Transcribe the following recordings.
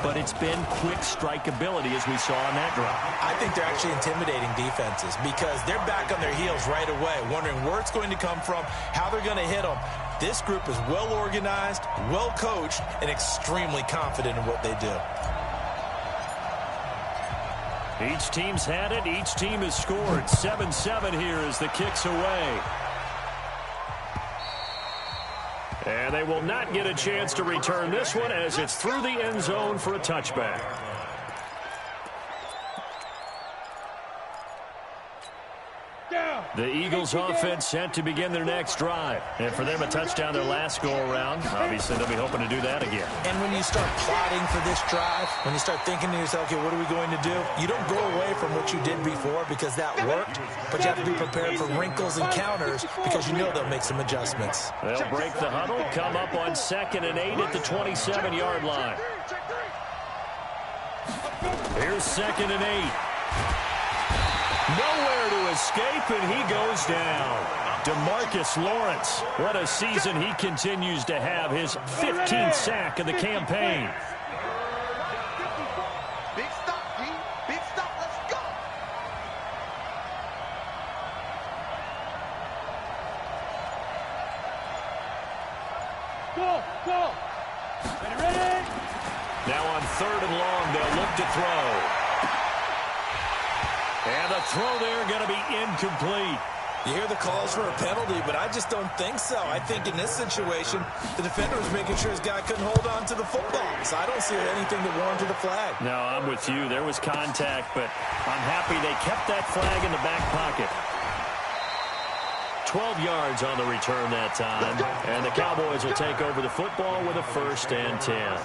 but it's been quick strike ability as we saw on that drive. I think they're actually intimidating defenses because they're back on their heels right away, wondering where it's going to come from, how they're going to hit them. This group is well organized, well coached, and extremely confident in what they do. Each team's had it. Each team has scored. 7-7 here as the kick's away. And they will not get a chance to return this one as it's through the end zone for a touchback. The Eagles offense set to begin their next drive. And for them, a touchdown their last go-around. Obviously, they'll be hoping to do that again. And when you start plotting for this drive, when you start thinking to yourself, okay, what are we going to do? You don't go away from what you did before because that worked, but you have to be prepared for wrinkles and counters because you know they'll make some adjustments. They'll break the huddle, come up on 2nd and 8 at the 27-yard line. Here's 2nd and 8. Nowhere to escape, and he goes down. DeMarcus Lawrence, what a season he continues to have, his 15th sack of the campaign. Big stop, D. Big stop. Let's go. Go. Ready? Now on 3rd and long, they'll look to throw. And the throw there going to be incomplete. You hear the calls for a penalty, but I just don't think so. I think in this situation, the defender was making sure his guy couldn't hold on to the football. So I don't see anything that warranted a flag. No, I'm with you. There was contact, but I'm happy they kept that flag in the back pocket. 12 yards on the return that time. And the Cowboys will take over the football with a 1st and 10.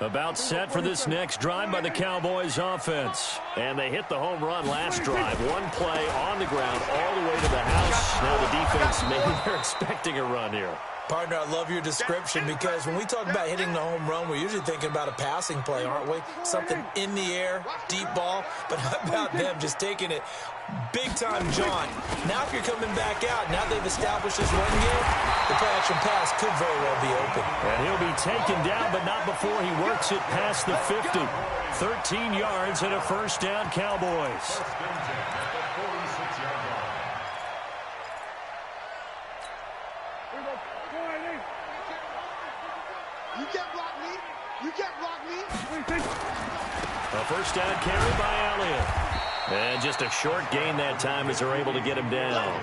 About set for this next drive by the Cowboys offense. And they hit the home run last drive. One play on the ground all the way to the house. Now the defense, maybe they're expecting a run here. Partner, I love your description because when we talk about hitting the home run, we're usually thinking about a passing play, aren't we? Something in the air, deep ball. But how about them just taking it big-time jaunt? Now if you're coming back out, now they've established this run game, the play-action pass could very well be open. And he'll be taken down, but not before he works it past the 50. 13 yards and a 1st down, Cowboys. A 1st down carry by Elliott. And just a short gain that time as they're able to get him down.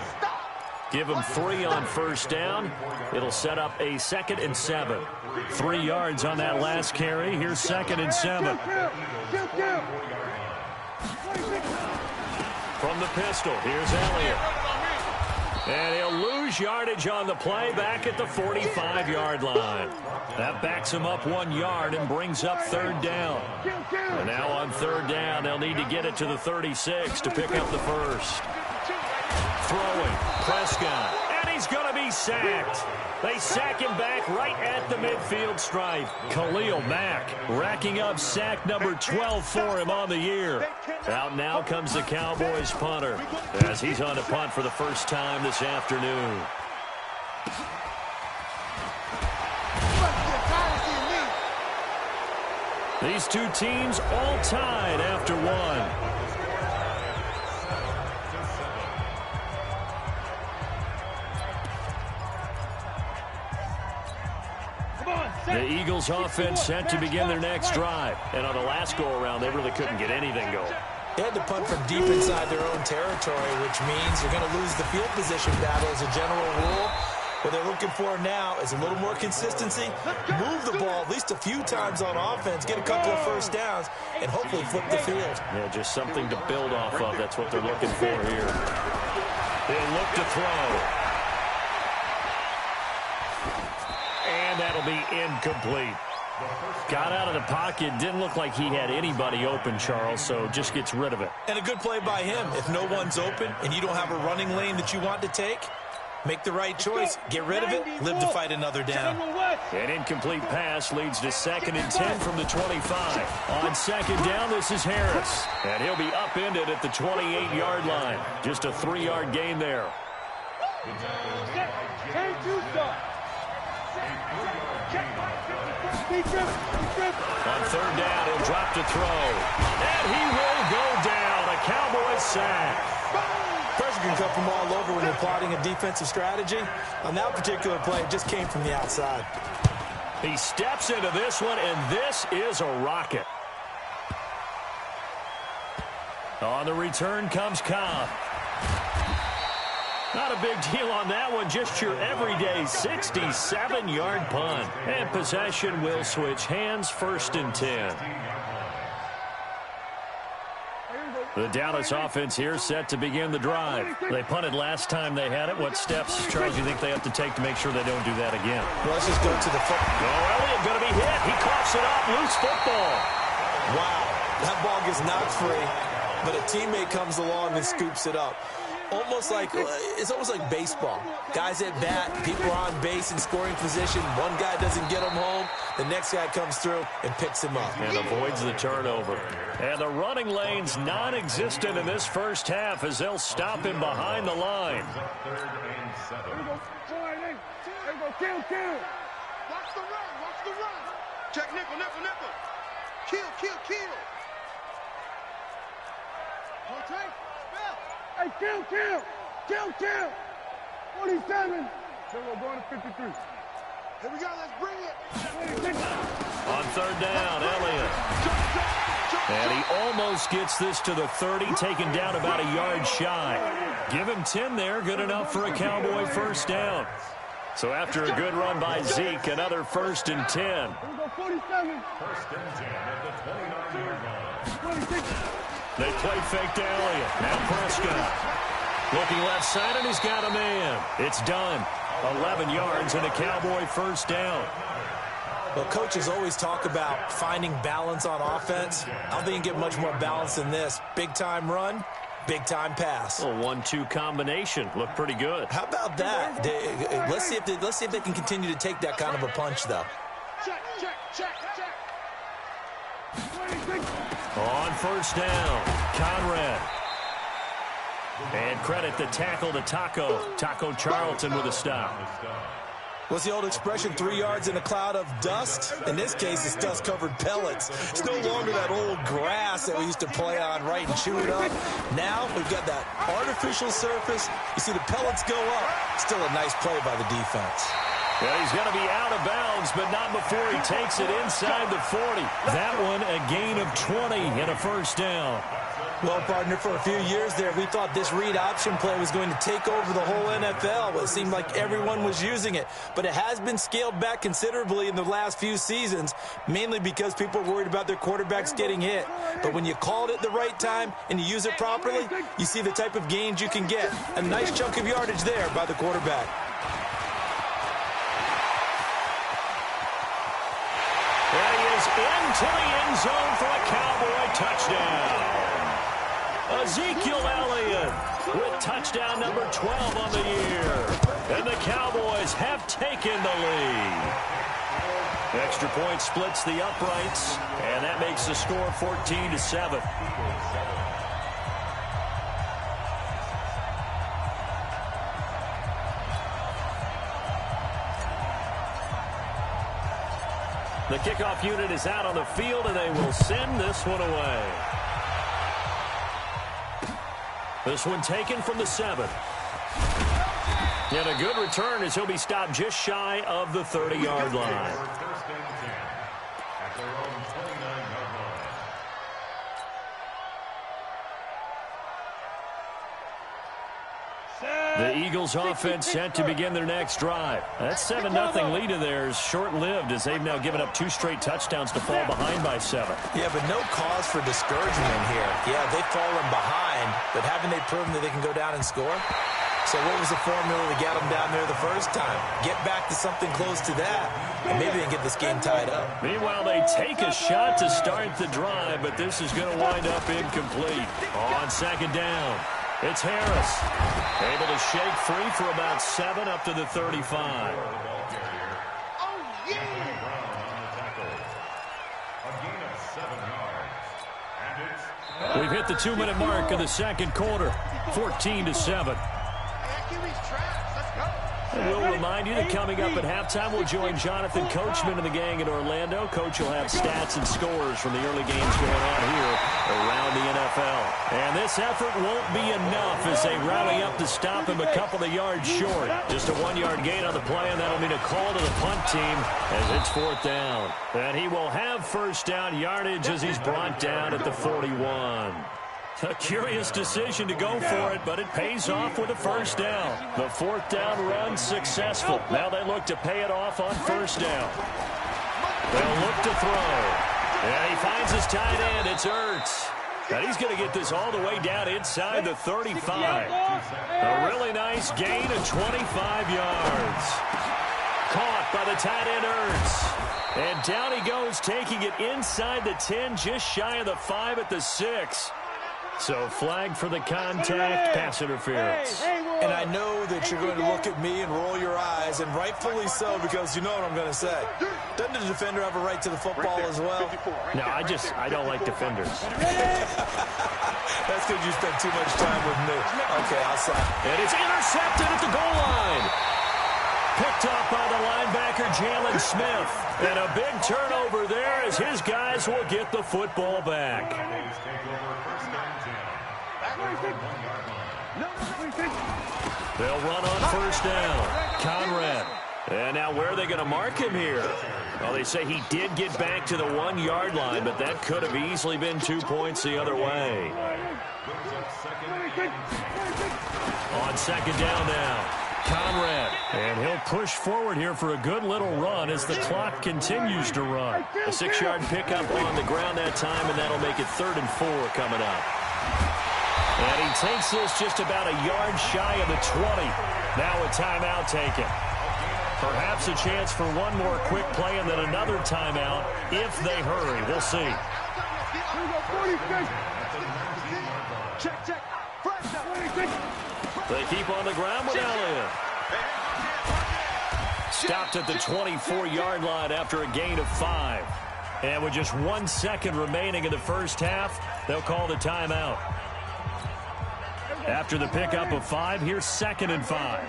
Give him 3 on 1st down. It'll set up a 2nd and 7. 3 yards on that last carry. Here's 2nd and 7. From the pistol, here's Elliott. And he'll lose yardage on the play back at the 45-yard line. That backs him up 1 yard and brings up 3rd down. And now on 3rd down, they'll need to get it to the 36 to pick up the 1st. Throwing, Prescott, and he's going to be sacked. They sack him back right at the midfield stripe. Khalil Mack racking up sack number 12 for him on the year. Out now comes the Cowboys punter as he's on to punt for the first time this afternoon. These two teams all tied after one. The Eagles offense set to begin their next drive. And on the last go-around, they really couldn't get anything going. They had to punt from deep inside their own territory, which means they're going to lose the field position battle as a general rule. What they're looking for now is a little more consistency, move the ball at least a few times on offense, get a couple of 1st downs, and hopefully flip the field. Yeah, just something to build off of. That's what they're looking for here. They'll look to throw. And that'll be incomplete. Got out of the pocket. Didn't look like he had anybody open, Charles, so just gets rid of it. And a good play by him. If no one's open and you don't have a running lane that you want to take, Make the right choice. Get rid of it. Live to fight another down. An incomplete pass leads to 2nd and 10 from the 25. On 2nd down, this is Harris. And he'll be upended at the 28-yard line. Just a 3-yard gain there. On 3rd down, he'll drop to throw. And he will go down. A Cowboys sack. Pressure can come from all over when you're plotting a defensive strategy. On that particular play, it just came from the outside. He steps into this one, and this is a rocket. On the return comes Cobb. Not a big deal on that one, just your everyday 67-yard punt. And possession will switch hands, 1st and 10. The Dallas offense here set to begin the drive. They punted last time they had it. What steps, Charles, do you think they have to take to make sure they don't do that again? Well, let's just go to the football. Oh, Elliott going to be hit. He coughs it up. Loose football. Wow. That ball gets knocked free, but a teammate comes along and scoops it up. It's almost like baseball. Guys at bat, people are on base in scoring position. One guy doesn't get him home. The next guy comes through and picks him up. And avoids the turnover. And the running lane's non-existent in this first half as they'll stop him behind the line. Kill. Watch the run. Check nickel. Kill. Okay. Hey, kill. 47. Then we're going to 53. Here we go, let's bring it. On 3rd down, Elliott. And he almost gets this to the 30, taken down about a yard shy. Give him 10 there, good enough for a Cowboy 1st down. So after a good run by Zeke, another 1st and 10. Here we go, 47. 1st and 10 at the 29-yard line. 26. They play fake to Elliott. Now Prescott. Looking left side, and he's got a man. It's done. 11 yards and a Cowboy 1st down. Well, coaches always talk about finding balance on offense. I don't think you can get much more balance than this. Big-time run, big-time pass. A 1-2 combination. Looked pretty good. How about that? Let's see if they can continue to take that kind of a punch, though. Check. On 1st down, Conrad. And credit the tackle to Taco Charlton with a stop. What's the old expression, 3 yards in a cloud of dust? In this case, it's dust-covered pellets. It's no longer that old grass that we used to play on, right, and chew it up. Now we've got that artificial surface. You see the pellets go up. Still a nice play by the defense. Well, he's going to be out of bounds, but not before he takes it inside the 40. That one, a gain of 20 and a 1st down. Well, partner, for a few years there, we thought this read option play was going to take over the whole NFL. It seemed like everyone was using it. But it has been scaled back considerably in the last few seasons, mainly because people are worried about their quarterbacks getting hit. But when you call it at the right time and you use it properly, you see the type of gains you can get. A nice chunk of yardage there by the quarterback. And he is into the end zone for a Cowboy touchdown. Ezekiel Elliott with touchdown number 12 on the year. And the Cowboys have taken the lead. Extra point splits the uprights, and that makes the score 14-7. The kickoff unit is out on the field, and they will send this one away. This one taken from the 7. And a good return as he'll be stopped just shy of the 30-yard line. The Eagles offense set to begin their next drive. That 7-0 lead of theirs short-lived as they've now given up 2 straight touchdowns to fall behind by 7. Yeah, but no cause for discouragement here. Yeah, they've fallen behind, but haven't they proven that they can go down and score? So what was the formula to get them down there the first time? Get back to something close to that, and maybe they can get this game tied up. Meanwhile, they take a shot to start the drive, but this is going to wind up incomplete. On 2nd down, It's Harris. Able to shake free for about 7 up to the 35. We've hit the 2-minute mark of the second quarter. 14-7. And we'll remind you that coming up at halftime, we'll join Jonathan Coachman and the gang in Orlando. Coach will have stats and scores from the early games going on here around the NFL. And this effort won't be enough as they rally up to stop him a couple of yards short. Just a 1-yard gain on the play, and that'll mean a call to the punt team as it's 4th down. And he will have first down yardage as he's brought down at the 41. A curious decision to go for it, but it pays off with a first down. The 4th down run successful. Now they look to pay it off on first down. They'll look to throw. And he finds his tight end. It's Ertz. And he's going to get this all the way down inside the 35. A really nice gain of 25 yards. Caught by the tight end Ertz. And down he goes, taking it inside the 10, just shy of the 5 at the 6. So flag for the contact, pass interference. And I know that you're going to look at me and roll your eyes, and rightfully so, because you know what I'm going to say. Doesn't the defender have a right to the football as well? No, I don't like defenders. That's because you spend too much time with me. Okay, I'll stop. And it's intercepted at the goal line. Picked up by the linebacker, Jalen Smith. And a big turnover there as his guys will get the football back. They'll run on first down. Conrad. And now where are they going to mark him here? Well, they say he did get back to the 1-yard line, but that could have easily been 2 points the other way. On second down now. Conrad. And he'll push forward here for a good little run as the clock continues to run. A 6-yard pickup on the ground that time, and that'll make it 3rd and 4 coming up. And he takes this just about a yard shy of the 20. Now a timeout taken. Perhaps a chance for one more quick play and then another timeout if they hurry. We'll see. They keep on the ground with Elliott. Stopped at the 24-yard line after a gain of 5. And with just 1 second remaining in the first half, they'll call the timeout. After the pickup of 5, here's 2nd and 5.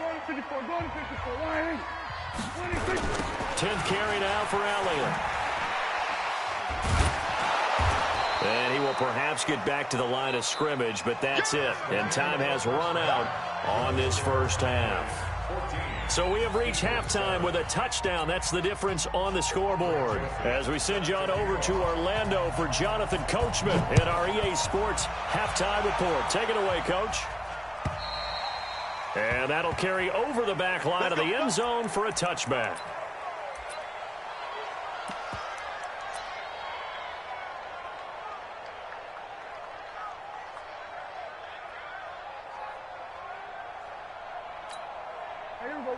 10th carry now for Elliott. And he will perhaps get back to the line of scrimmage, but that's it. And time has run out on this first half. So we have reached halftime with a touchdown. That's the difference on the scoreboard. As we send you on over to Orlando for Jonathan Coachman in our EA Sports halftime report. Take it away, Coach. And that'll carry over the back line of the end zone for a touchback.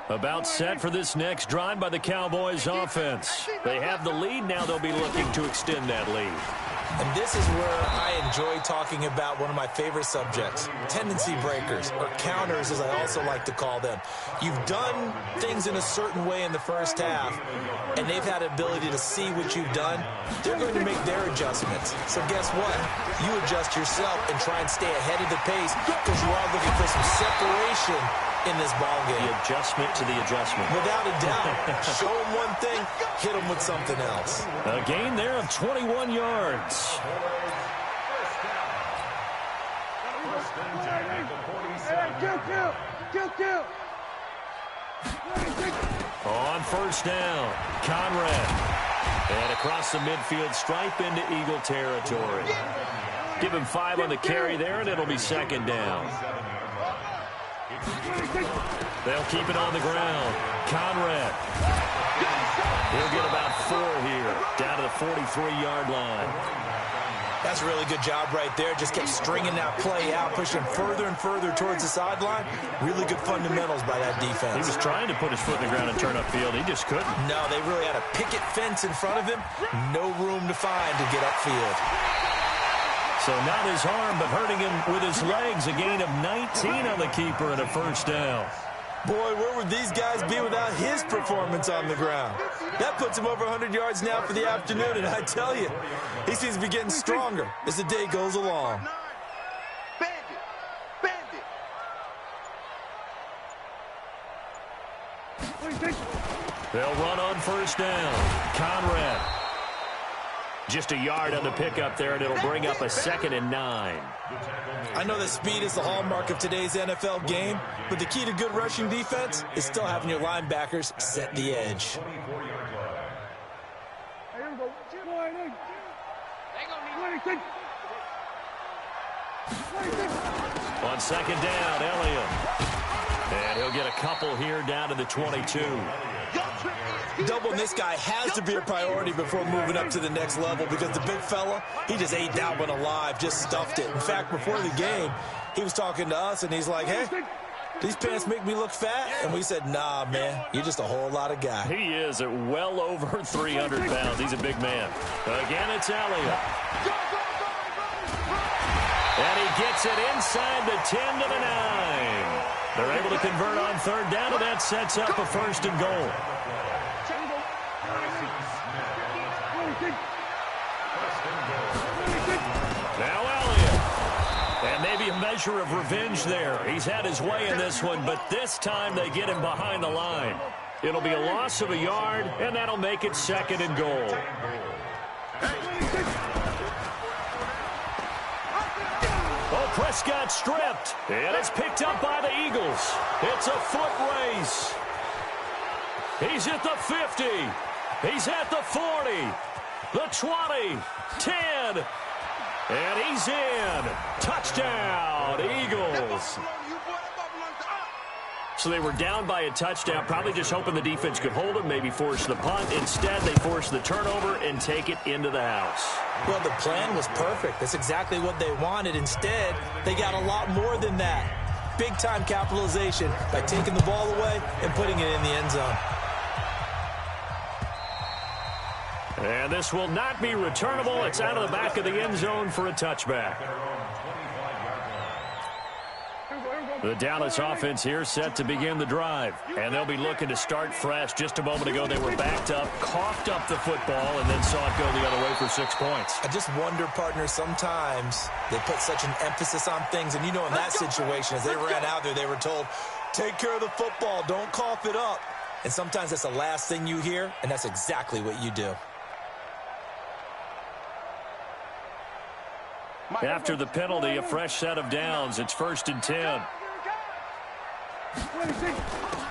About set for this next drive by the Cowboys offense. They have the lead. Now they'll be looking to extend that lead. And this is where I enjoy talking about one of my favorite subjects, tendency breakers, or counters as I also like to call them. You've done things in a certain way in the first half, and they've had the ability to see what you've done. They're going to make their adjustments. So guess what? You adjust yourself and try and stay ahead of the pace because you are looking for some separation in this ball game. The adjustment to the adjustment. Without a doubt. Show them one thing, hit them with something else. A gain there of 21 yards. On first down, Conrad. And across the midfield stripe into Eagle territory. Give him 5 on the carry there, and it'll be 2nd down. They'll keep it on the ground. Conrad. He'll get about 4 here, down to the 43-yard line. That's a really good job right there. Just kept stringing that play out, pushing further and further towards the sideline. Really good fundamentals by that defense. He was trying to put his foot in the ground and turn upfield. He just couldn't. No, they really had a picket fence in front of him. No room to find to get upfield. So not his arm, but hurting him with his legs. A gain of 19 on the keeper and a first down. Boy, where would these guys be without his performance on the ground? That puts him over 100 yards now for the afternoon, and I tell you, he seems to be getting stronger as the day goes along. They'll run on first down. Conrad. Just a yard on the pickup there, and it'll bring up a 2nd and 9. I know that speed is the hallmark of today's NFL game, but the key to good rushing defense is still having your linebackers set the edge. On 2nd down, Elliott. And he'll get a couple here down to the 22. Doubling this guy has to be a priority before moving up to the next level because the big fella, he just ate that one alive, just stuffed it. In fact, before the game, he was talking to us, and he's like, hey, these pants make me look fat? And we said, nah, man, you're just a whole lot of guy. He is at well over 300 pounds. He's a big man. Again, it's Elliott. And he gets it inside the 10 to the 9. They're able to convert on 3rd down, and that sets up a 1st and goal. Now Elliott. And maybe a measure of revenge there. He's had his way in this one, but this time they get him behind the line. It'll be a loss of a yard, and that'll make it 2nd and goal. Oh, Prescott stripped, and it's picked up by the Eagles. It's a foot race. He's at the 50. He's at the 40, the 20, 10, and he's in. Touchdown, Eagles. So they were down by a touchdown, probably just hoping the defense could hold them, maybe force the punt. Instead, they force the turnover and take it into the house. Well, the plan was perfect. That's exactly what they wanted. Instead, they got a lot more than that. Big-time capitalization by taking the ball away and putting it in the end zone. And this will not be returnable. It's out of the back of the end zone for a touchback. The Dallas offense here set to begin the drive. And they'll be looking to start fresh. Just a moment ago, they were backed up, coughed up the football, and then saw it go the other way for 6 points. I just wonder, partner, sometimes they put such an emphasis on things. And you know in that situation, as they ran out there, they were told, take care of the football, don't cough it up. And sometimes that's the last thing you hear, and that's exactly what you do. After the penalty, a fresh set of downs. It's 1st and 10.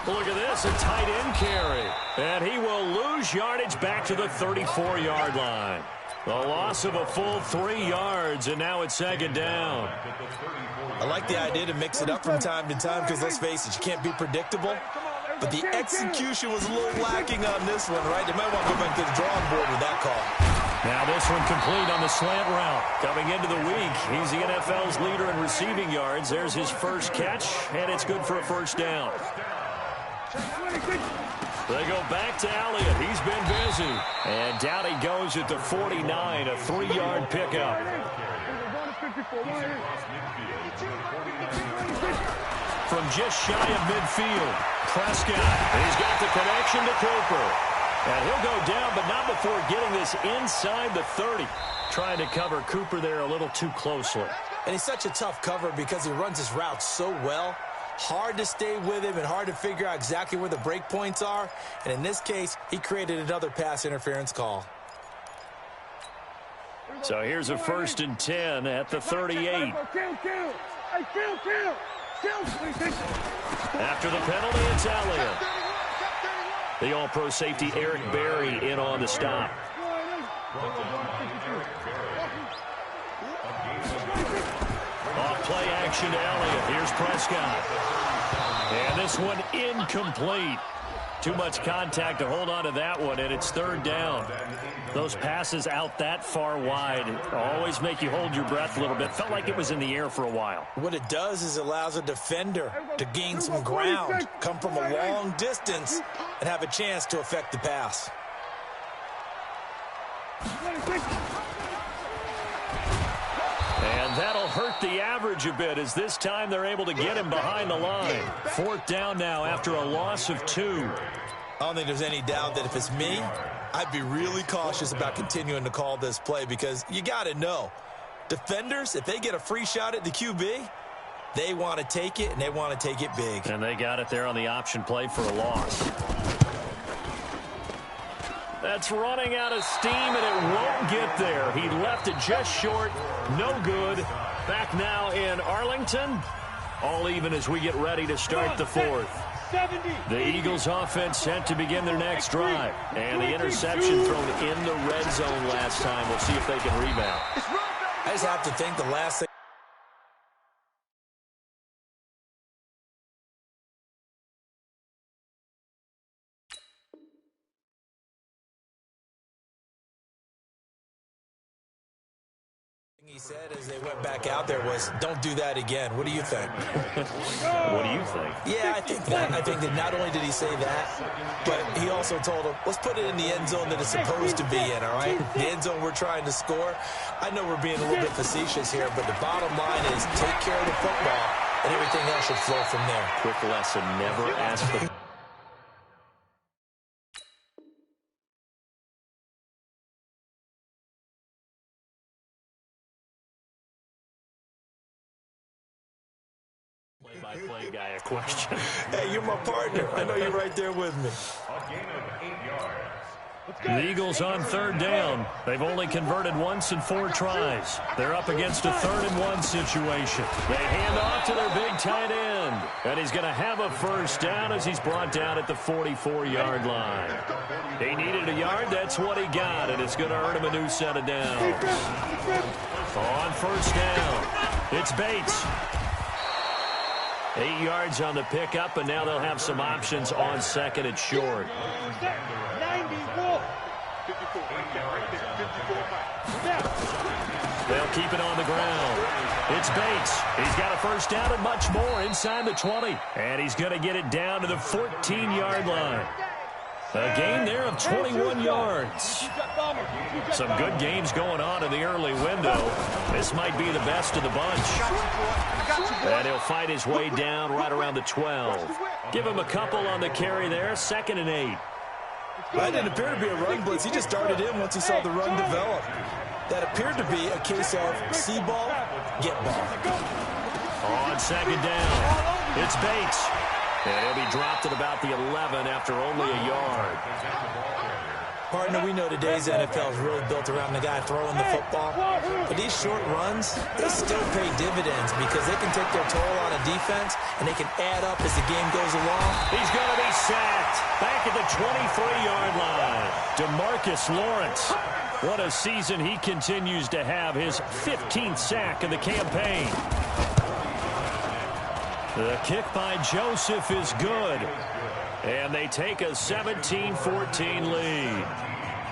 Look at this, a tight end carry. And he will lose yardage back to the 34-yard line. The loss of a full 3 yards, and now it's 2nd down. I like the idea to mix it up from time to time because, let's face it, you can't be predictable. But the execution was a little lacking on this one, right? They might want to go back to the drawing board with that call. Now this one complete on the slant route. Coming into the week, he's the NFL's leader in receiving yards. There's his first catch, and it's good for a 1st down. They go back to Elliott. He's been busy. And down he goes at the 49, a 3-yard pickup. From just shy of midfield, Prescott. He's got the connection to Cooper. And he'll go down, but not before getting this inside the 30. Trying to cover Cooper there a little too closely. And he's such a tough cover because he runs his route so well. Hard to stay with him and hard to figure out exactly where the break points are. And in this case, he created another pass interference call. So here's a 1st and 10 at the 38. After the penalty, it's Elliott. The all-pro safety Eric Berry in on the stop. Off play action to Elliott. Here's Prescott. And this one incomplete. Too much contact to hold on to that one, and it's 3rd down. Those passes out that far wide always make you hold your breath a little bit. Felt like it was in the air for a while. What it does is it allows a defender to gain some ground, come from a long distance, and have a chance to affect the pass. hurt the average a bit as this time they're able to get him behind the line. 4th down now after a loss of 2. I don't think there's any doubt that if it's me, I'd be really cautious about continuing to call this play because you got to know, defenders, if they get a free shot at the QB, they want to take it, and they want to take it big. And they got it there on the option play for a loss. That's running out of steam, and it won't get there. He left it just short. No good. Back now in Arlington. All even as we get ready to start the 4th. The Eagles offense set to begin their next drive. And the interception thrown in the red zone last time. We'll see if they can rebound. I just have to think the last thing. He said as they went back out there was, don't do that again. What do you think? What do you think? Yeah, I think that not only did he say that, but he also told him, let's put it in the end zone that it's supposed to be in, all right? The end zone we're trying to score. I know we're being a little bit facetious here, but the bottom line is take care of the football, and everything else should flow from there. Quick lesson, never ask the... play-by-play guy a question. Hey, you're my partner. I know you're right there with me. The Eagles on 3rd down. They've only converted once in 4 tries. They're up against a 3rd and 1 situation. They hand off to their big tight end. And he's going to have a 1st down as he's brought down at the 44-yard line. He needed a yard. That's what he got. And it's going to earn him a new set of downs. On 1st down, it's Bates. 8 yards on the pickup, and now they'll have some options on 2nd and short. They'll keep it on the ground. It's Bates. He's got a 1st down and much more inside the 20. And he's going to get it down to the 14-yard line. A gain there of 21 yards. Some good games going on in the early window. This might be the best of the bunch. And he'll fight his way down right around the 12. Give him a couple on the carry there. 2nd and 8. That didn't appear to be a run blitz. He just darted in once he saw the run develop. That appeared to be a case of see ball, get ball. On 2nd down, it's Bates. And he'll be dropped at about the 11 after only a yard. Partner, we know today's NFL is really built around the guy throwing the football. But these short runs, they still pay dividends because they can take their toll on a defense and they can add up as the game goes along. He's going to be sacked back at the 23-yard line. DeMarcus Lawrence. What a season he continues to have. His 15th sack of the campaign. The kick by Joseph is good. And they take a 17-14 lead.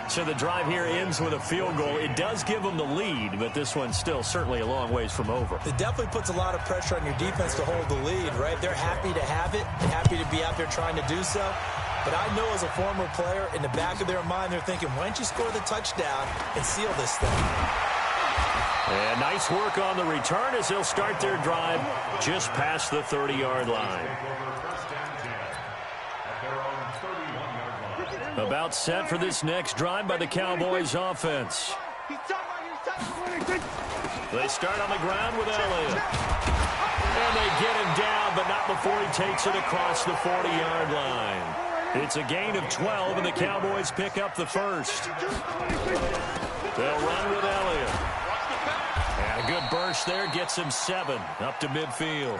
So the drive here ends with a field goal. It does give them the lead, but this one's still certainly a long ways from over. It definitely puts a lot of pressure on your defense to hold the lead, right? They're happy to have it, happy to be out there trying to do so. But I know as a former player, in the back of their mind, they're thinking, why don't you score the touchdown and seal this thing? And nice work on the return as they'll start their drive just past the 30-yard line. About set for this next drive by the Cowboys offense. They start on the ground with Elliott. And they get him down, but not before he takes it across the 40-yard line. It's a gain of 12, and the Cowboys pick up the 1st. They'll run with Elliott. And a good burst there gets him 7 up to midfield.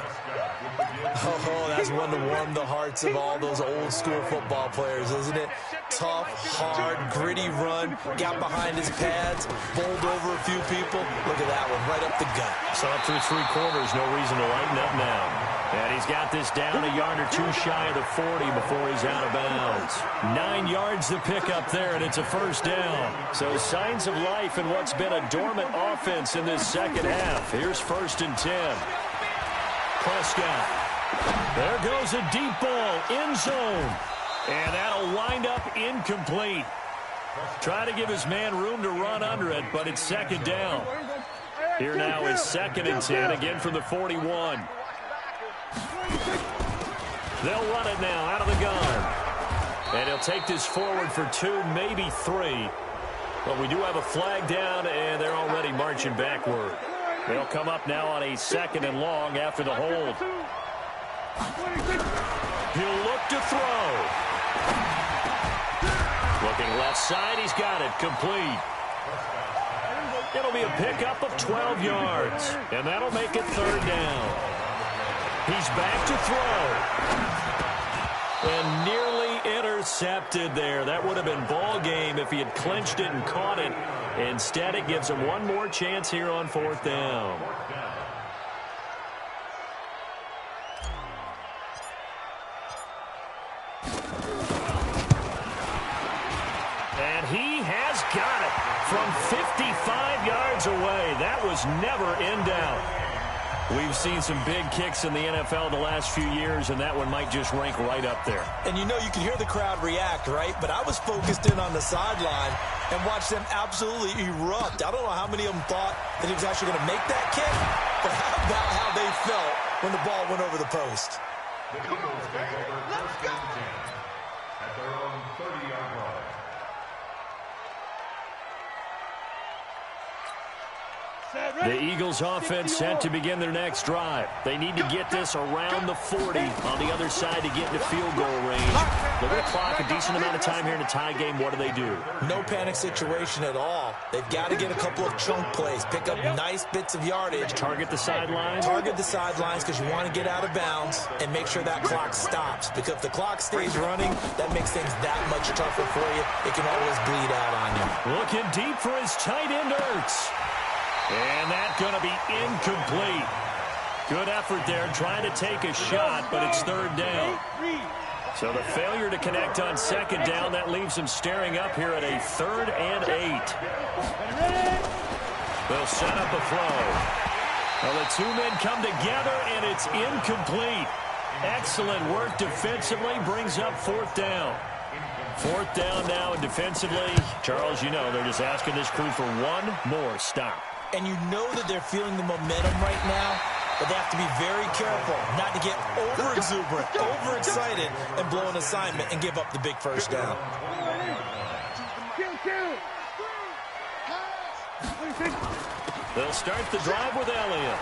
Oh, that's one to warm the hearts of all those old school football players, isn't it? Tough, hard, gritty run, got behind his pads, bowled over a few people. Look at that one, right up the gut. So up through 3 quarters, no reason to lighten up now. And he's got this down a yard or 2 shy of the 40 before he's out of bounds. 9 yards to pick up there, and it's a 1st down. So signs of life in what's been a dormant offense in this second half. Here's 1st and 10. Prescott. There goes a deep ball, end zone. And that'll wind up incomplete. Try to give his man room to run under it, but it's 2nd down. Here now is 2nd and 10, again from the 41. They'll run it now out of the gun. And he'll take this forward for 2, maybe 3. But we do have a flag down, and they're already marching backward. They'll come up now on a 2nd and long after the hold. He'll look to throw. Looking left side, he's got it, complete. It'll be a pickup of 12 yards, and that'll make it 3rd down. He's back to throw. And nearly intercepted there. That would have been ball game if he had clinched it and caught it. Instead, it gives him one more chance here on 4th down. And he has got it from 55 yards away. That was never in doubt. We've seen some big kicks in the NFL the last few years, and that one might just rank right up there. And you know, you can hear the crowd react, right? But I was focused in on the sideline and watched them absolutely erupt. I don't know how many of them thought that he was actually going to make that kick, but how about how they felt when the ball went over the post? Come on, baby. Let's go. At their own 30-yard line. The Eagles offense set to begin their next drive. They need to get this around the 40 on the other side to get into field goal range. Look at the clock, a decent amount of time here in a tie game. What do? No panic situation at all. They've got to get a couple of chunk plays, pick up nice bits of yardage. Target the sidelines? Target the sidelines because you want to get out of bounds and make sure that clock stops. Because if the clock stays running, that makes things that much tougher for you. It can always bleed out on you. Looking deep for his tight end, Ertz. And that's going to be incomplete. Good effort there trying to take a shot, but it's 3rd down. So the failure to connect on 2nd down, that leaves him staring up here at a 3rd and 8. They'll set up a throw. Well, the two men come together, and it's incomplete. Excellent work defensively, brings up 4th down. 4th down now, and defensively, Charles, you know, they're just asking this crew for one more stop. And you know that they're feeling the momentum right now, but they have to be very careful not to get over-exuberant, overexcited, and blow an assignment and give up the big 1st down. They'll start the drive with Elliott.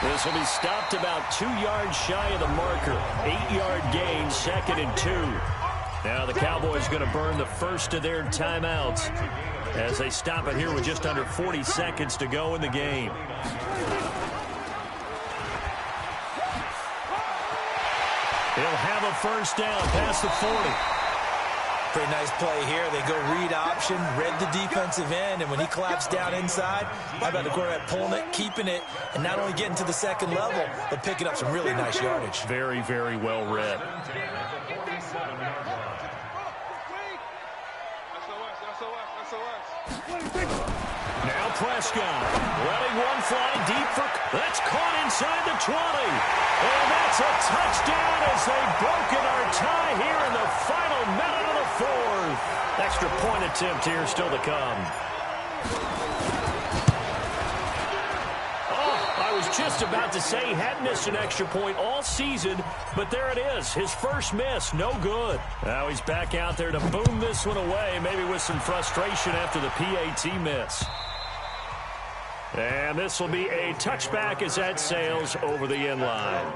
This will be stopped about 2 yards shy of the marker. 8-yard gain, 2nd and 2. Now the Cowboys going to burn the first of their timeouts as they stop it here with just under 40 seconds to go in the game. He'll have a 1st down past the 40. Pretty nice play here. They go read option, read the defensive end, and when he collapsed down inside, how about the quarterback pulling it, keeping it, and not only getting to the 2nd level, but picking up some really nice yardage. Very, very well read. Now Prescott letting one fly deep for... That's caught inside the 20. And that's a touchdown as they've broken our tie here in the final minute of the 4th. Extra point attempt here still to come. I was just about to say he hadn't missed an extra point all season, but there it is. His first miss, no good. Now he's back out there to boom this one away, maybe with some frustration after the PAT miss. And this will be a touchback as that sails over the end line.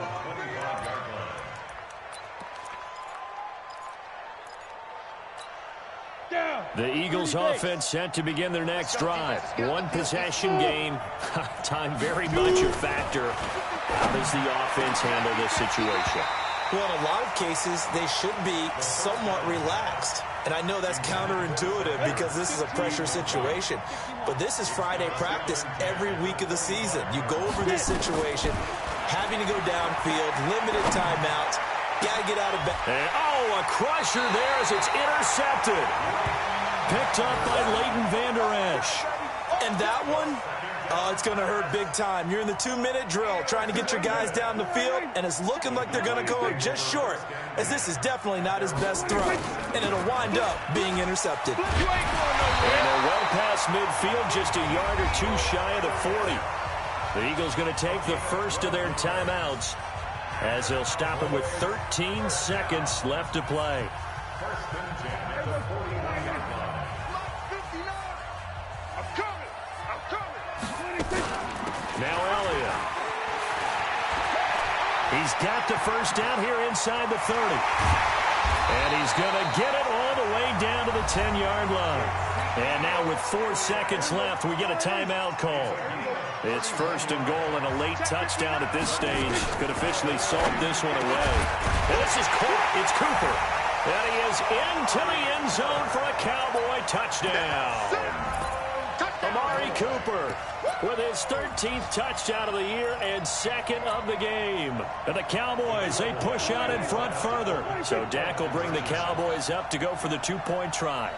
The Eagles offense set to begin their next drive. One possession game. Time very much a factor. How does the offense handle this situation? Well, in a lot of cases, they should be somewhat relaxed. And I know that's counterintuitive because this is a pressure situation. But this is Friday practice every week of the season. You go over this situation, having to go downfield, limited timeouts, got to get out of bed. And, a crusher there as it's intercepted. Picked up by Leighton Vander Esch. And that one, Oh, it's going to hurt big time. You're in the 2-minute drill trying to get your guys down the field, and it's looking like they're going to come up just short, as this is definitely not his best throw, and it'll wind up being intercepted. And they're well past midfield, just a yard or two shy of the 40. The Eagles going to take the first of their timeouts as they'll stop it with 13 seconds left to play. Now Elliott. He's got the first down here inside the 30. And he's going to get it all the way down to the 10-yard line. And now with 4 seconds left, we get a timeout call. It's first and goal, and a late touchdown at this stage could officially solve this one away. And this is caught. It's Cooper. And he is into the end zone for a Cowboy touchdown. Amari Cooper with his 13th touchdown of the year and second of the game. And the Cowboys, they push out in front further. So Dak will bring the Cowboys up to go for the 2-point try.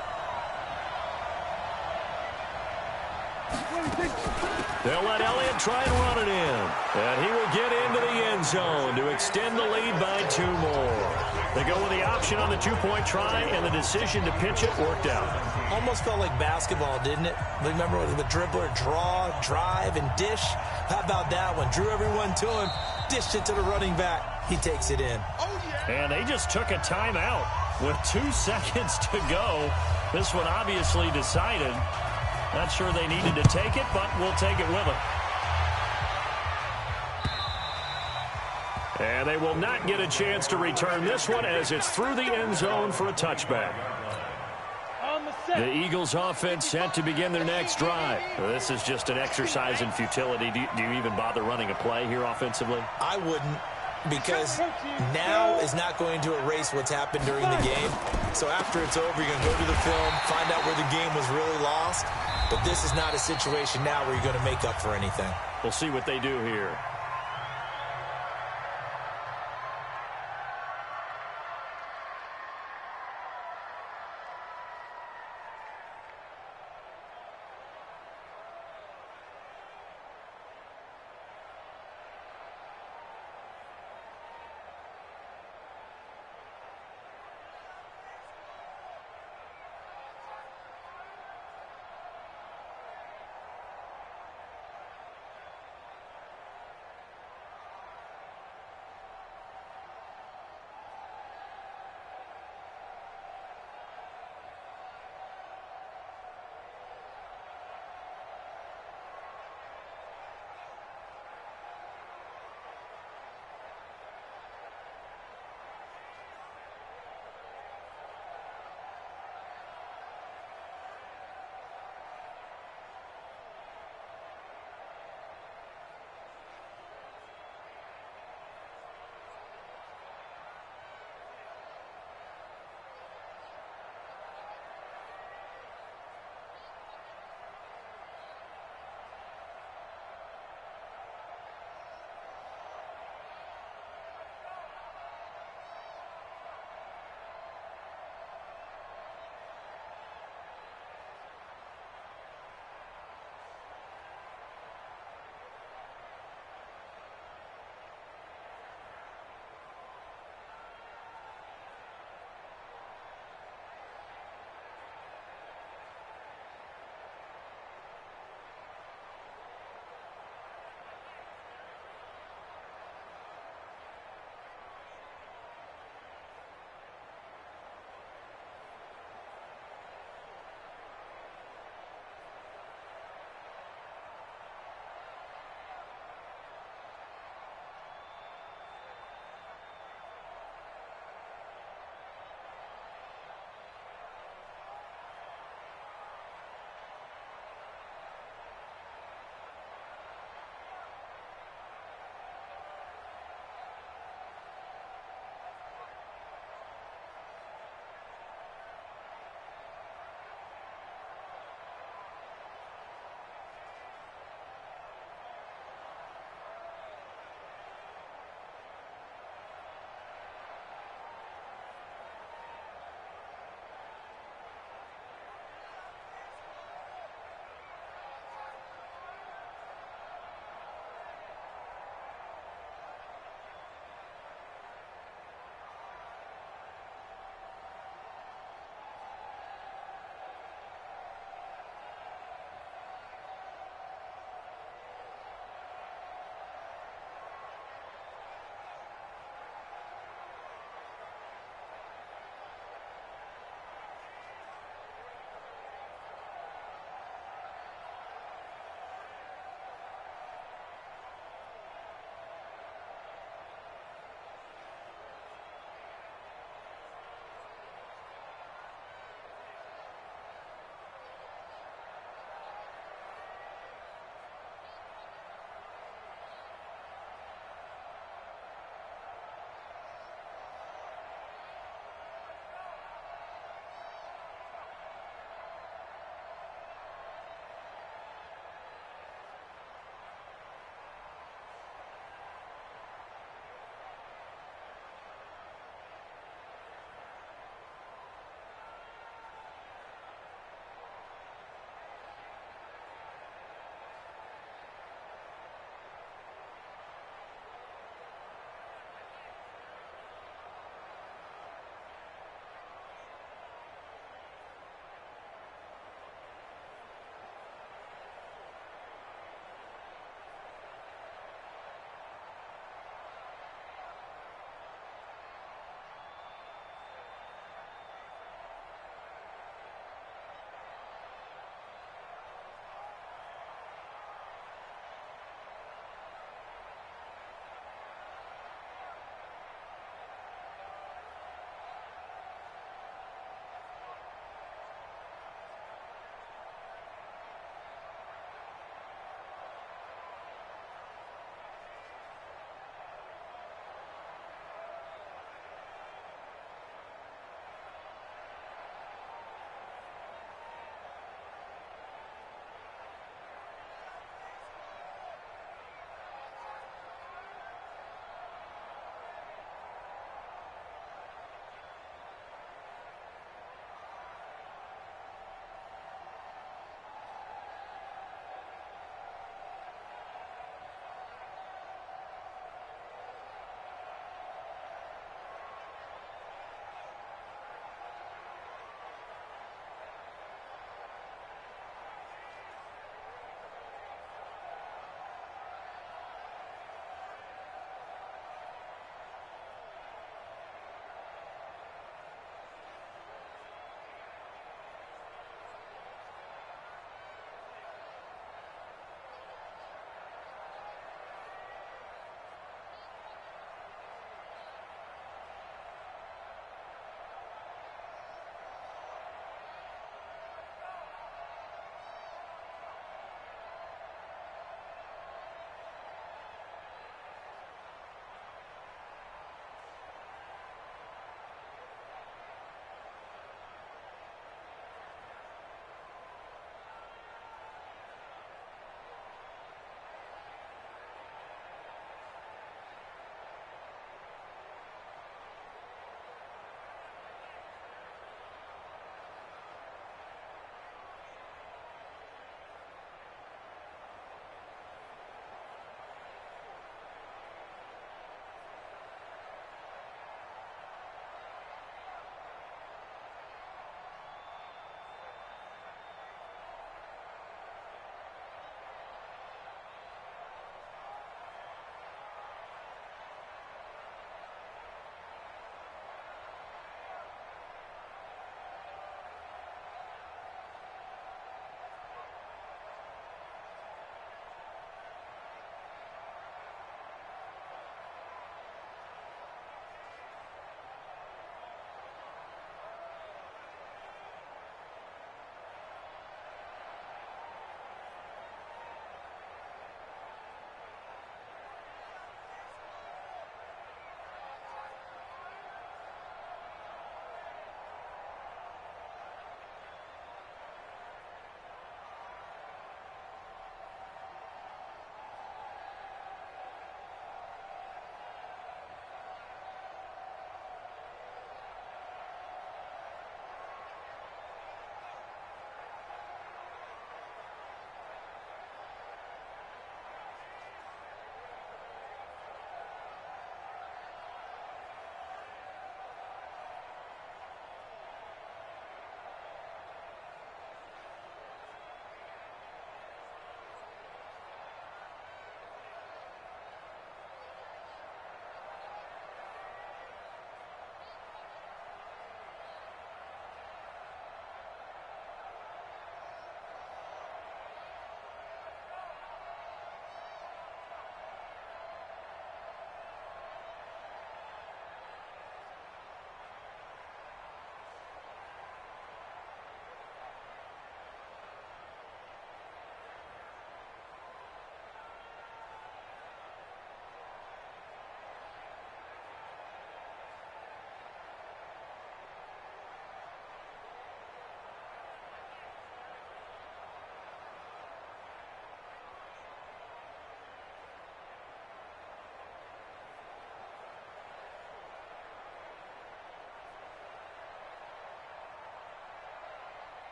They'll let Elliott try and run it in. And he will get into the end zone to extend the lead by 2 more. They go with the option on the 2-point try, and the decision to pitch it worked out. Almost felt like basketball, didn't it? Remember with the dribbler, draw, drive, and dish? How about that one? Drew everyone to him, dished it to the running back. He takes it in. And they just took a timeout with 2 seconds to go. This one obviously decided. Not sure they needed to take it, but we'll take it with them. And they will not get a chance to return this one as it's through the end zone for a touchback. The Eagles offense set to begin their next drive. This is just an exercise in futility. Do you even bother running a play here offensively? I wouldn't, because now is not going to erase what's happened during the game. So after it's over, you're going to go to the film, find out where the game was really lost. But this is not a situation now where you're going to make up for anything. We'll see what they do here.